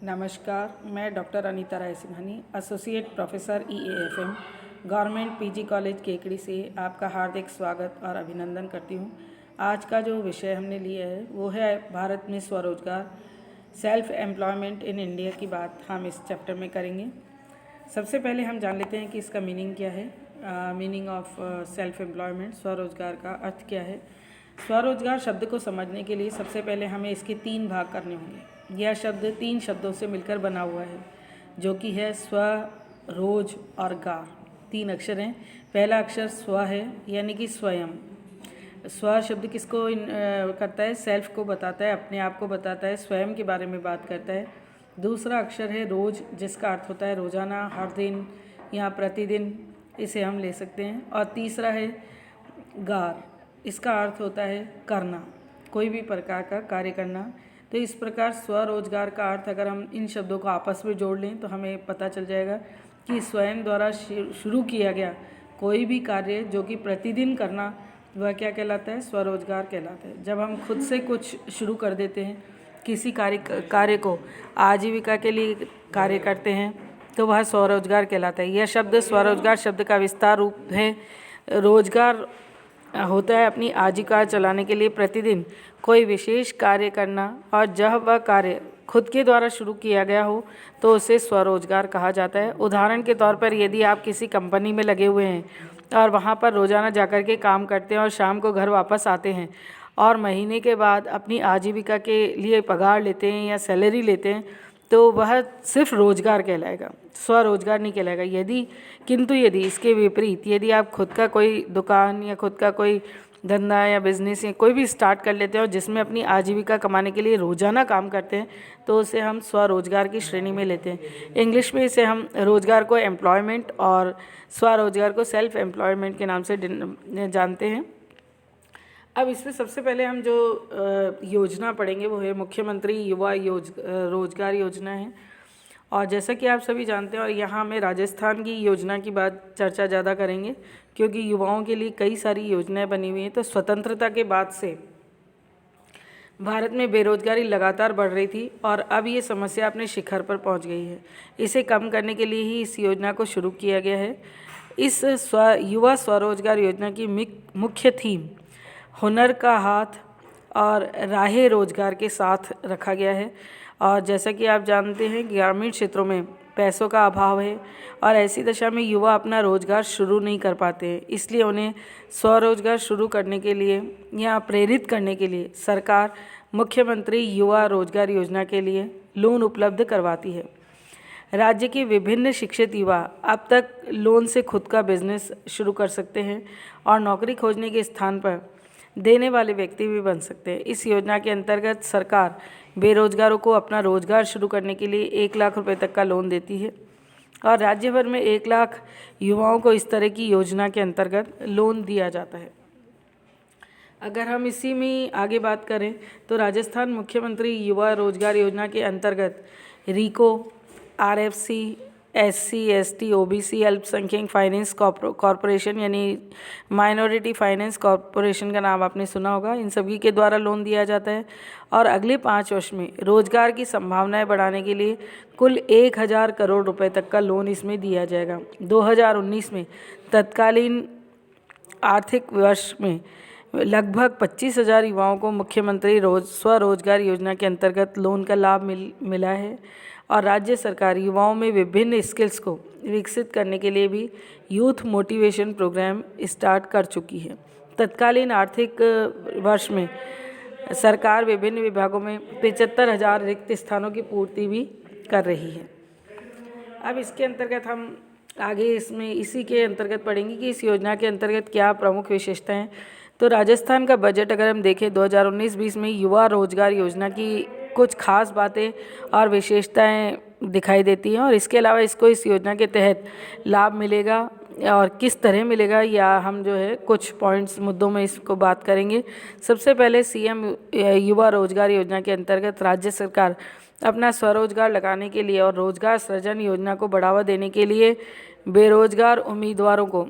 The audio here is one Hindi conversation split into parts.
नमस्कार, मैं doctor Anita Rai Singhani, associate professor EAFM, government PG college Kekri से आपका हार्दिक स्वागत और अभिनंदन करती हूँ। आज का जो विषय हमने लिया है वो है भारत में स्वरोजगार, सेल्फ एम्प्लॉयमेंट इन इंडिया की बात हम इस चैप्टर में करेंगे। सबसे पहले हम जान लेते हैं कि इसका मीनिंग क्या है। मीनिंग ऑफ सेल्फ एम्प्लॉयमेंट, स्वरोजगार का अर्थ क्या है। स्वरोजगार शब्द को समझने के लिए सबसे पहले हमें इसके 3 भाग करने होंगे। यह शब्द 3 शब्दों से मिलकर बना हुआ है, जो कि है स्व, रोज और गार। 3 अक्षर हैं। पहला अक्षर स्व है, यानी कि स्वयं। स्व शब्द किसको करता है? सेल्फ को बताता है, अपने आप को बताता है, स्वयं के बारे में बात करता है। दूसरा अक्षर है रोज, जिसका अर्थ होता है रोजाना, हर दिन या प्रतिदिन, इसे हम ले सकते हैं। और तीसरा है गार, इसका अर्थ होता है करना, कोई भी प्रकार का कार्य करना। तो इस प्रकार स्वरोजगार का अर्थ अगर हम इन शब्दों को आपस में जोड़ लें तो हमें पता चल जाएगा कि स्वयं द्वारा शुरू किया गया कोई भी कार्य जो कि प्रतिदिन करना, वह क्या कहलाता है? स्वरोजगार कहलाता है। जब हम खुद से कुछ शुरू कर देते हैं, किसी कार्य को आजीविका के लिए कार्य करते हैं, तो वह स्वरोजगार कहलाता है। यह शब्द स्वरोजगार शब्द का विस्तार रूप है। रोजगार होता है अपनी आजीविका चलाने के लिए प्रतिदिन कोई विशेष कार्य करना, और जब वह कार्य खुद के द्वारा शुरू किया गया हो तो उसे स्वरोजगार कहा जाता है। उदाहरण के तौर पर यदि आप किसी कंपनी में लगे हुए हैं और वहाँ पर रोज़ाना जाकर के काम करते हैं और शाम को घर वापस आते हैं और महीने के बाद अपनी आजीविका के लिए पगार लेते हैं या सैलरी लेते हैं, तो वह सिर्फ रोजगार कहलाएगा, स्वरोजगार नहीं कहलाएगा। किंतु यदि इसके विपरीत, यदि आप खुद का कोई दुकान या खुद का कोई धंधा या बिजनेस या कोई भी स्टार्ट कर लेते हैं और जिसमें अपनी आजीविका कमाने के लिए रोजाना काम करते हैं, तो उसे हम स्वरोजगार की श्रेणी में लेते हैं। इंग्लिश में इसे हम रोजगार को एम्प्लॉयमेंट और स्वरोजगार को सेल्फ एम्प्लॉयमेंट के नाम से जानते हैं। अब इसमें सबसे पहले हम जो योजना पढ़ेंगे वो है मुख्यमंत्री युवा रोजगार योजना है। और जैसा कि आप सभी जानते हैं, और यहाँ हमें राजस्थान की योजना की बात चर्चा ज़्यादा करेंगे, क्योंकि युवाओं के लिए कई सारी योजनाएं बनी हुई हैं। तो स्वतंत्रता के बाद से भारत में बेरोजगारी लगातार बढ़ रही थी और अब ये समस्या अपने शिखर पर पहुंच गई है। इसे कम करने के लिए ही इस योजना को शुरू किया गया है। इस युवा स्वरोजगार योजना की मुख्य थीम हुनर का हाथ और राहे रोजगार के साथ रखा गया है। और जैसा कि आप जानते हैं, ग्रामीण क्षेत्रों में पैसों का अभाव है और ऐसी दशा में युवा अपना रोजगार शुरू नहीं कर पाते हैं। इसलिए उन्हें स्वरोजगार शुरू करने के लिए या प्रेरित करने के लिए सरकार मुख्यमंत्री युवा रोजगार योजना के लिए लोन उपलब्ध करवाती है। राज्य के विभिन्न शिक्षित युवा अब तक लोन से खुद का बिजनेस शुरू कर सकते हैं और नौकरी खोजने के स्थान पर देने वाले व्यक्ति भी बन सकते हैं। इस योजना के अंतर्गत सरकार बेरोजगारों को अपना रोजगार शुरू करने के लिए 1 लाख रुपए तक का लोन देती है और राज्य भर में 1 लाख युवाओं को इस तरह की योजना के अंतर्गत लोन दिया जाता है। अगर हम इसी में आगे बात करें तो राजस्थान मुख्यमंत्री युवा रोजगार योजना के अंतर्गत RIICO, RFC, SC, ST, OBC, अल्पसंख्यक फाइनेंस कॉरपोरेशन यानी माइनॉरिटी फाइनेंस कॉरपोरेशन का नाम आपने सुना होगा, इन सभी के द्वारा लोन दिया जाता है। और अगले 5 वर्ष में रोजगार की संभावनाएं बढ़ाने के लिए कुल 1000 करोड़ रुपए तक का लोन इसमें दिया जाएगा। 2019 में तत्कालीन आर्थिक वर्ष में लगभग 25,000 युवाओं को मुख्यमंत्री स्वरोजगार योजना के अंतर्गत लोन का लाभ मिला है। और राज्य सरकार युवाओं में विभिन्न स्किल्स को विकसित करने के लिए भी यूथ मोटिवेशन प्रोग्राम स्टार्ट कर चुकी है। तत्कालीन आर्थिक वर्ष में सरकार विभिन्न विभागों में 75,000 रिक्त स्थानों की पूर्ति भी कर रही है। अब इसके अंतर्गत हम आगे इसी के अंतर्गत पढ़ेंगे कि इस योजना के अंतर्गत क्या प्रमुख विशेषताएं हैं। तो राजस्थान का बजट अगर हम देखें 2019-20 में युवा रोजगार योजना की कुछ खास बातें और विशेषताएं दिखाई देती हैं, और इसके अलावा इसको इस योजना के तहत लाभ मिलेगा और किस तरह मिलेगा, या हम जो है कुछ पॉइंट्स मुद्दों में इसको बात करेंगे। सबसे पहले CM युवा रोजगार योजना के अंतर्गत राज्य सरकार अपना स्वरोजगार लगाने के लिए और रोजगार सृजन योजना को बढ़ावा देने के लिए बेरोजगार उम्मीदवारों को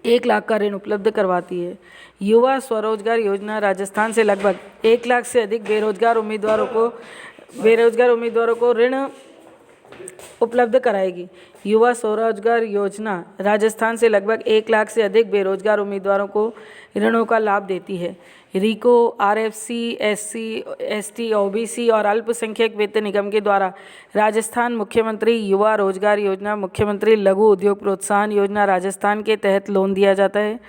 1 लाख का ऋण उपलब्ध करवाती है। युवा स्वरोजगार योजना राजस्थान से लगभग 1 लाख से अधिक बेरोजगार उम्मीदवारों को बेरोजगार उम्मीदवारों को ऋण उपलब्ध कराएगी। युवा स्वरोजगार योजना राजस्थान से लगभग 1 लाख से अधिक बेरोजगार उम्मीदवारों को ऋणों का लाभ देती है। RIICO, RFC, SC, ST, OBC और अल्पसंख्यक वित्त निगम के द्वारा राजस्थान मुख्यमंत्री युवा रोजगार योजना, मुख्यमंत्री लघु उद्योग प्रोत्साहन योजना राजस्थान के तहत लोन दिया जाता है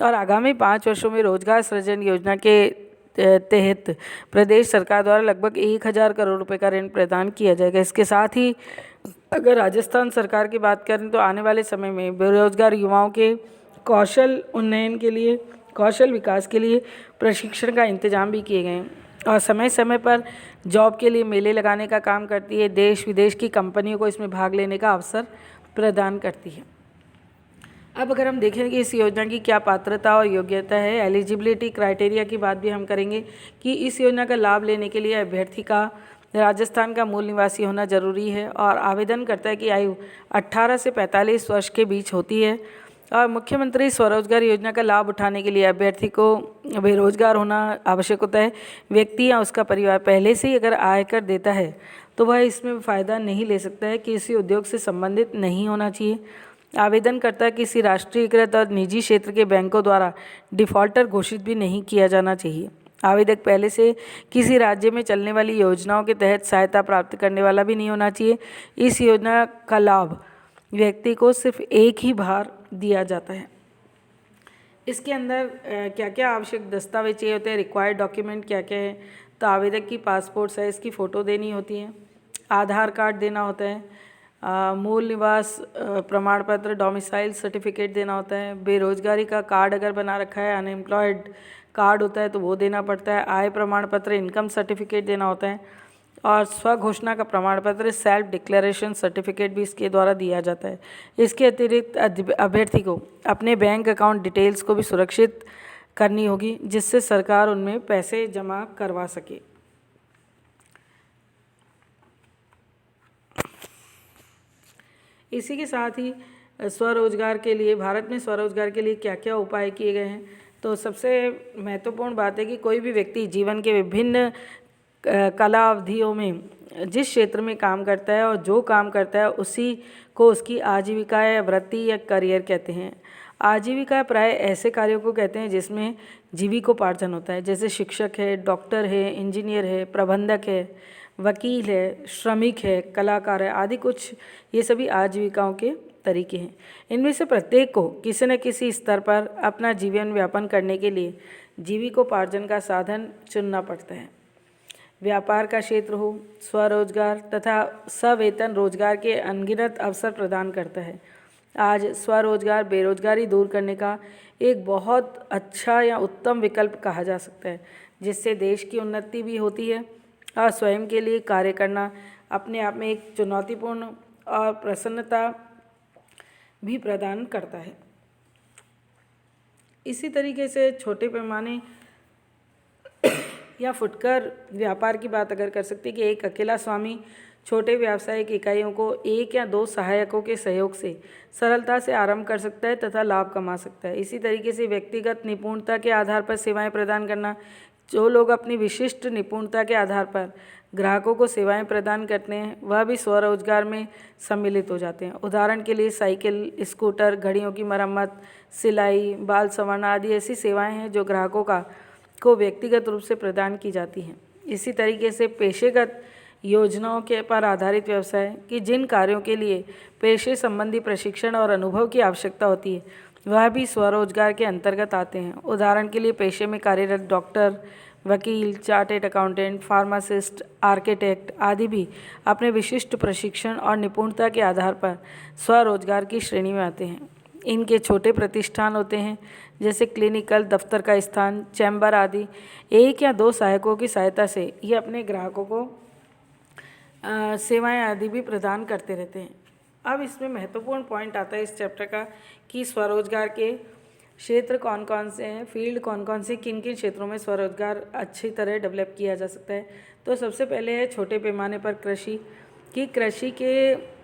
और आगामी 5 वर्षों में रोजगार सृजन योजना के तहत प्रदेश सरकार द्वारा लगभग 1000 करोड़ रुपए का ऋण प्रदान किया जाएगा। इसके साथ ही अगर राजस्थान सरकार की बात करें तो आने वाले समय में बेरोजगार युवाओं के कौशल उन्नयन के लिए, कौशल विकास के लिए प्रशिक्षण का इंतजाम भी किए गए हैं और समय समय पर जॉब के लिए मेले लगाने का काम करती है। देश विदेश की कंपनियों को इसमें भाग लेने का अवसर प्रदान करती है। अब अगर हम देखें कि इस योजना की क्या पात्रता और योग्यता है, एलिजिबिलिटी क्राइटेरिया की बात भी हम करेंगे कि इस योजना का लाभ लेने के लिए अभ्यर्थी का राजस्थान का मूल निवासी होना जरूरी है और आवेदनकर्ता की आयु 18 से 45 वर्ष के बीच होती है और मुख्यमंत्री स्वरोजगार योजना का लाभ उठाने के लिए अभ्यर्थी को बेरोजगार होना आवश्यक होता है। व्यक्ति या उसका परिवार पहले से ही अगर आयकर देता है तो वह इसमें फ़ायदा नहीं ले सकता है, किसी उद्योग से संबंधित नहीं होना चाहिए। आवेदनकर्ता किसी राष्ट्रीयकृत और निजी क्षेत्र के बैंकों द्वारा डिफ़ॉल्टर घोषित भी नहीं किया जाना चाहिए। आवेदक पहले से किसी राज्य में चलने वाली योजनाओं के तहत सहायता प्राप्त करने वाला भी नहीं होना चाहिए। इस योजना का लाभ व्यक्ति को सिर्फ एक ही बार दिया जाता है। इसके अंदर क्या क्या आवश्यक दस्तावेज चाहिए होते हैं, रिक्वायर्ड डॉक्यूमेंट क्या क्या है, तो आवेदक की पासपोर्ट साइज़ की फ़ोटो देनी होती है, आधार कार्ड देना होता है, मूल निवास प्रमाण पत्र डोमिसाइल सर्टिफिकेट देना होता है, बेरोजगारी का कार्ड अगर बना रखा है, अनएम्प्लॉयड कार्ड होता है तो वो देना पड़ता है, आय प्रमाण पत्र इनकम सर्टिफिकेट देना होता है और स्वघोषणा का प्रमाण पत्र सेल्फ डिक्लेरेशन सर्टिफिकेट भी इसके द्वारा दिया जाता है। इसके अतिरिक्त अभ्यर्थी को अपने बैंक अकाउंट डिटेल्स को भी सुरक्षित करनी होगी जिससे सरकार उनमें पैसे जमा करवा सके। इसी के साथ ही स्वरोजगार के लिए, भारत में स्वरोजगार के लिए क्या क्या उपाय किए गए हैं, तो सबसे महत्वपूर्ण बात है कि कोई भी व्यक्ति जीवन के विभिन्न कला अवधियों में जिस क्षेत्र में काम करता है और जो काम करता है उसी को उसकी आजीविका या वृत्ति या करियर कहते हैं। आजीविका प्राय ऐसे कार्यों को कहते हैं जिसमें जीविकोपार्जन होता है, जैसे शिक्षक है, डॉक्टर है, इंजीनियर है, प्रबंधक है, वकील है, श्रमिक है, कलाकार है आदि। कुछ ये सभी आजीविकाओं के तरीके हैं। इनमें से प्रत्येक को किसी न किसी स्तर पर अपना जीवन यापन करने के लिए जीविकोपार्जन का साधन चुनना पड़ता है। व्यापार का क्षेत्र हो, स्वरोजगार तथा सवेतन रोजगार के अनगिनत अवसर प्रदान करता है। आज स्वरोजगार बेरोजगारी दूर करने का एक बहुत अच्छा या उत्तम विकल्प कहा जा सकता है, जिससे देश की उन्नति भी होती है और स्वयं के लिए कार्य करना अपने आप में एक चुनौतीपूर्ण और प्रसन्नता भी प्रदान करता है। इसी तरीके से छोटे पैमाने या फुटकर व्यापार की बात अगर कर सकते हैं कि एक अकेला स्वामी छोटे व्यावसायिक इकाइयों को 1 या 2 सहायकों के सहयोग से सरलता से आरंभ कर सकता है तथा लाभ कमा सकता है। इसी तरीके से व्यक्तिगत निपुणता के आधार पर सेवाएं प्रदान करना, जो लोग अपनी विशिष्ट निपुणता के आधार पर ग्राहकों को सेवाएं प्रदान करते हैं वह भी स्वरोजगार में सम्मिलित हो जाते हैं। उदाहरण के लिए साइकिल, स्कूटर, घड़ियों की मरम्मत, सिलाई, बाल संवारना आदि ऐसी सेवाएं हैं जो ग्राहकों को व्यक्तिगत रूप से प्रदान की जाती हैं। इसी तरीके से पेशेगत योजनाओं के पर आधारित व्यवसाय कि जिन कार्यों के लिए पेशे संबंधी प्रशिक्षण और अनुभव की आवश्यकता होती है वह भी स्वरोजगार के अंतर्गत आते हैं। उदाहरण के लिए पेशे में कार्यरत डॉक्टर, वकील, चार्टेड अकाउंटेंट, फार्मासिस्ट, आर्किटेक्ट आदि भी अपने विशिष्ट प्रशिक्षण और निपुणता के आधार पर स्वरोजगार की श्रेणी में आते हैं। इनके छोटे प्रतिष्ठान होते हैं जैसे क्लिनिकल, दफ्तर का स्थान, चैम्बर आदि। 1 या 2 सहायकों की सहायता से ये अपने ग्राहकों को सेवाएं आदि भी प्रदान करते रहते हैं। अब इसमें महत्वपूर्ण पॉइंट आता है इस चैप्टर का कि स्वरोजगार के क्षेत्र कौन कौन से हैं, फील्ड कौन कौन से, किन किन क्षेत्रों में स्वरोजगार अच्छी तरह डेवलप किया जा सकता है। तो सबसे पहले है छोटे पैमाने पर कृषि कि कृषि के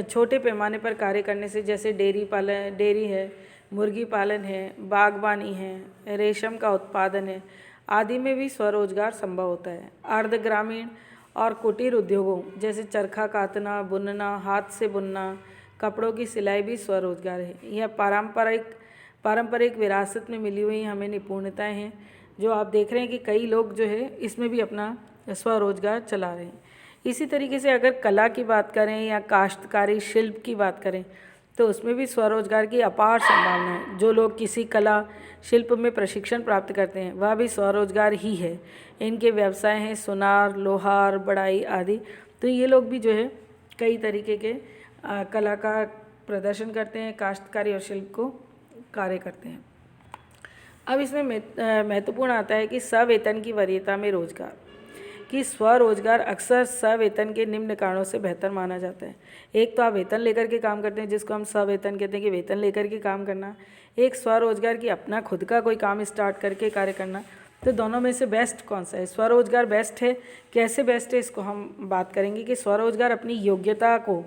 छोटे पैमाने पर कार्य करने से जैसे डेयरी है, मुर्गी पालन है, बागवानी है, रेशम का उत्पादन है आदि में भी स्वरोजगार संभव होता है। अर्ध ग्रामीण और कुटीर उद्योगों जैसे चरखा कातना, बुनना, हाथ से बुनना, कपड़ों की सिलाई भी स्वरोजगार है। यह पारंपरिक विरासत में मिली हुई हमें निपुणताएं हैं जो आप देख रहे हैं कि कई लोग जो है इसमें भी अपना स्वरोजगार चला रहे हैं। इसी तरीके से अगर कला की बात करें या काश्तकारी शिल्प की बात करें तो उसमें भी स्वरोजगार की अपार संभावना है। जो लोग किसी कला शिल्प में प्रशिक्षण प्राप्त करते हैं वह भी स्वरोजगार ही है। इनके व्यवसाय हैं सुनार, लोहार, बढ़ाई आदि। तो ये लोग भी जो है कई तरीके के कला का प्रदर्शन करते हैं, काश्तकारी और शिल्प को कार्य करते हैं। अब इसमें महत्वपूर्ण आता है कि सवेतन की वरीयता में रोजगार कि स्वरोजगार अक्सर सवेतन के निम्न कारणों से बेहतर माना जाता है। एक तो आप वेतन लेकर के काम करते हैं जिसको हम सवेतन कहते हैं कि वेतन लेकर के काम करना। एक स्वरोजगार की अपना खुद का कोई काम स्टार्ट करके कार्य करना। तो दोनों में से बेस्ट कौन सा है? स्वरोजगार बेस्ट है। कैसे बेस्ट है इसको हम बात करेंगे कि स्वरोजगार अपनी योग्यता को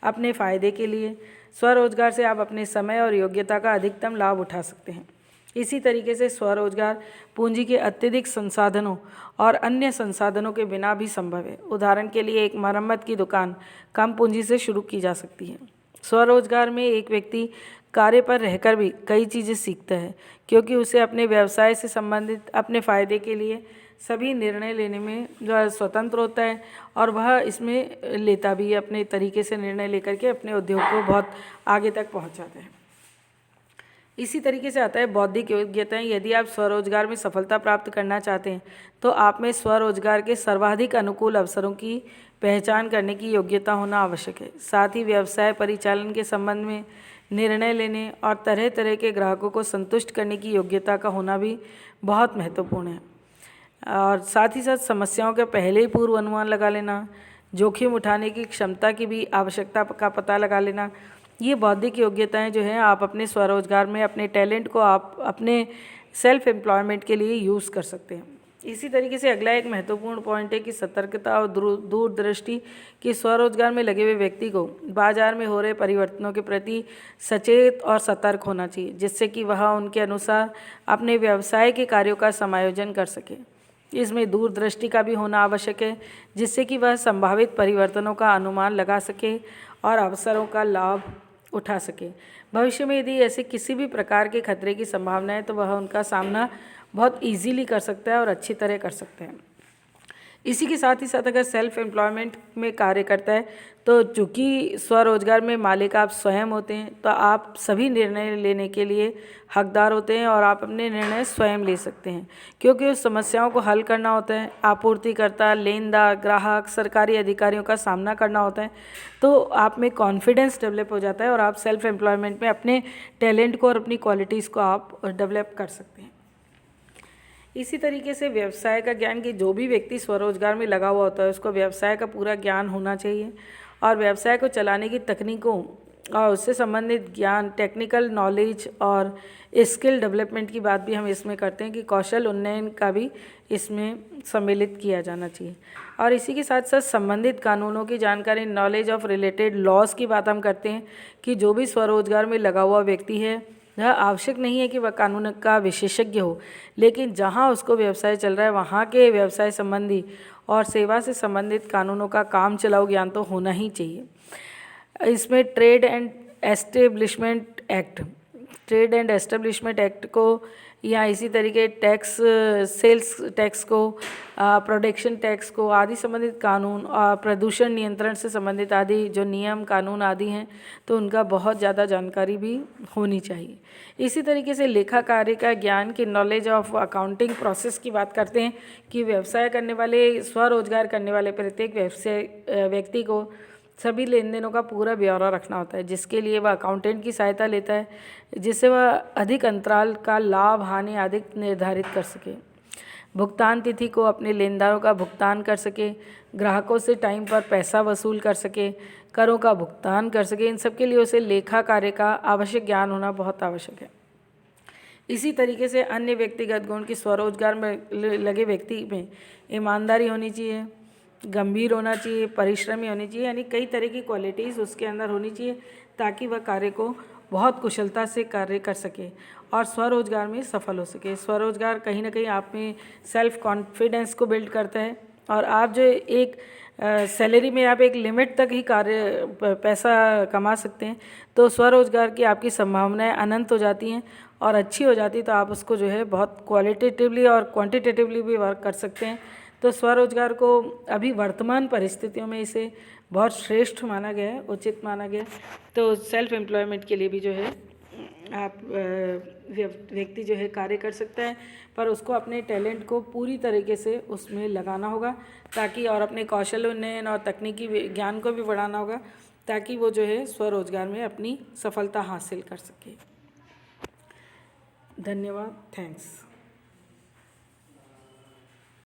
अपने फ़ायदे के लिए, स्वरोजगार से आप अपने समय और योग्यता का अधिकतम लाभ उठा सकते हैं। इसी तरीके से स्वरोजगार पूंजी के अत्यधिक संसाधनों और अन्य संसाधनों के बिना भी संभव है। उदाहरण के लिए एक मरम्मत की दुकान कम पूंजी से शुरू की जा सकती है। स्वरोजगार में एक व्यक्ति कार्य पर रहकर भी कई चीज़ें सीखता है क्योंकि उसे अपने व्यवसाय से संबंधित अपने फ़ायदे के लिए सभी निर्णय लेने में जो स्वतंत्र होता है और वह इसमें लेता भी है, अपने तरीके से निर्णय लेकर के अपने उद्योग को बहुत आगे तक पहुंचाता है। इसी तरीके से आता है बौद्धिक योग्यताएं। यदि आप स्वरोजगार में सफलता प्राप्त करना चाहते हैं तो आप में स्वरोजगार के सर्वाधिक अनुकूल अवसरों की पहचान करने की योग्यता होना आवश्यक है। साथ ही व्यवसाय परिचालन के संबंध में निर्णय लेने और तरह तरह के ग्राहकों को संतुष्ट करने की योग्यता का होना भी बहुत महत्वपूर्ण है। और साथ ही साथ समस्याओं का पहले ही पूर्व अनुमान लगा लेना, जोखिम उठाने की क्षमता की भी आवश्यकता का पता लगा लेना, ये बौद्धिक योग्यताएं जो हैं आप अपने स्वरोजगार में अपने टैलेंट को आप अपने सेल्फ एम्प्लॉयमेंट के लिए यूज़ कर सकते हैं। इसी तरीके से अगला एक महत्वपूर्ण पॉइंट है कि सतर्कता और दूरदृष्टि कि स्वरोजगार में लगे हुए व्यक्ति को बाजार में हो रहे परिवर्तनों के प्रति सचेत और सतर्क होना चाहिए जिससे कि वह उनके अनुसार अपने व्यवसाय के कार्यों का समायोजन कर सके। इसमें दूरदृष्टि का भी होना आवश्यक है जिससे कि वह संभावित परिवर्तनों का अनुमान लगा सके और अवसरों का लाभ उठा सके। भविष्य में यदि ऐसे किसी भी प्रकार के खतरे की संभावना है तो वह उनका सामना बहुत इजीली कर सकता है और अच्छी तरह कर सकते हैं। इसी के साथ ही साथ अगर सेल्फ एम्प्लॉयमेंट में कार्य करता है तो चूँकि स्वरोजगार में मालिक आप स्वयं होते हैं तो आप सभी निर्णय लेने के लिए हकदार होते हैं और आप अपने निर्णय स्वयं ले सकते हैं क्योंकि उस समस्याओं को हल करना होता है। आपूर्तिकर्ता, लेनदार, ग्राहक, सरकारी अधिकारियों का सामना करना होता है तो आप में कॉन्फिडेंस डेवलप हो जाता है और आप सेल्फ एम्प्लॉयमेंट में अपने टैलेंट को और अपनी क्वालिटीज़ को आप डेवलप कर सकते हैं। इसी तरीके से व्यवसाय का ज्ञान कि जो भी व्यक्ति स्वरोजगार में लगा हुआ होता है उसको व्यवसाय का पूरा ज्ञान होना चाहिए और व्यवसाय को चलाने की तकनीकों और उससे संबंधित ज्ञान, टेक्निकल नॉलेज और स्किल डेवलपमेंट की बात भी हम इसमें करते हैं कि कौशल उन्नयन का भी इसमें सम्मिलित किया जाना चाहिए। और इसी के साथ साथ संबंधित कानूनों की जानकारी, नॉलेज ऑफ रिलेटेड लॉज की बात हम करते हैं कि जो भी स्वरोजगार में लगा हुआ व्यक्ति है यह आवश्यक नहीं है कि वह कानून का विशेषज्ञ हो, लेकिन जहां उसको व्यवसाय चल रहा है वहां के व्यवसाय संबंधी और सेवा से संबंधित कानूनों का काम चलाऊ ज्ञान तो होना ही चाहिए। इसमें ट्रेड एंड एस्टेब्लिशमेंट एक्ट को या इसी तरीके टैक्स, सेल्स टैक्स को, प्रोडक्शन टैक्स को आदि संबंधित कानून और प्रदूषण नियंत्रण से संबंधित आदि जो नियम कानून आदि हैं तो उनका बहुत ज़्यादा जानकारी भी होनी चाहिए। इसी तरीके से लेखा कार्य का ज्ञान की नॉलेज ऑफ अकाउंटिंग प्रोसेस की बात करते हैं कि व्यवसाय करने वाले, स्वरोजगार करने वाले प्रत्येक व्यक्ति को सभी लेन देनों का पूरा ब्यौरा रखना होता है जिसके लिए वह अकाउंटेंट की सहायता लेता है जिससे वह अधिक अंतराल का लाभ हानि आदि निर्धारित कर सके, भुगतान तिथि को अपने लेनदारों का भुगतान कर सके, ग्राहकों से टाइम पर पैसा वसूल कर सके, करों का भुगतान कर सके। इन सब के लिए उसे लेखा कार्य का आवश्यक ज्ञान होना बहुत आवश्यक है। इसी तरीके से अन्य व्यक्तिगत गुण की स्वरोजगार में लगे व्यक्ति में ईमानदारी होनी चाहिए, गंभीर होना चाहिए, परिश्रमी होनी चाहिए, यानी कई तरह की क्वालिटीज़ उसके अंदर होनी चाहिए ताकि वह कार्य को बहुत कुशलता से कार्य कर सके और स्वरोजगार में सफल हो सके। स्वरोजगार कहीं ना कहीं आप में सेल्फ कॉन्फिडेंस को बिल्ड करता है और आप जो एक सैलरी में आप एक लिमिट तक ही पैसा कमा सकते हैं। तो स्वरोजगार की आपकी संभावनाएं अनंत हो जाती हैं और अच्छी हो जाती, तो आप उसको जो है बहुत क्वालिटेटिवली और क्वांटिटेटिवली भी वर्क कर सकते हैं। तो स्वरोजगार को अभी वर्तमान परिस्थितियों में इसे बहुत श्रेष्ठ माना गया है, उचित माना गया है। तो सेल्फ एम्प्लॉयमेंट के लिए भी जो है आप व्यक्ति जो है कार्य कर सकता है, पर उसको अपने टैलेंट को पूरी तरीके से उसमें लगाना होगा, ताकि और अपने कौशल उन्नयन और तकनीकी ज्ञान को भी बढ़ाना होगा, ताकि वो जो है स्वरोजगार में अपनी सफलता हासिल कर सके। धन्यवाद, थैंक्स।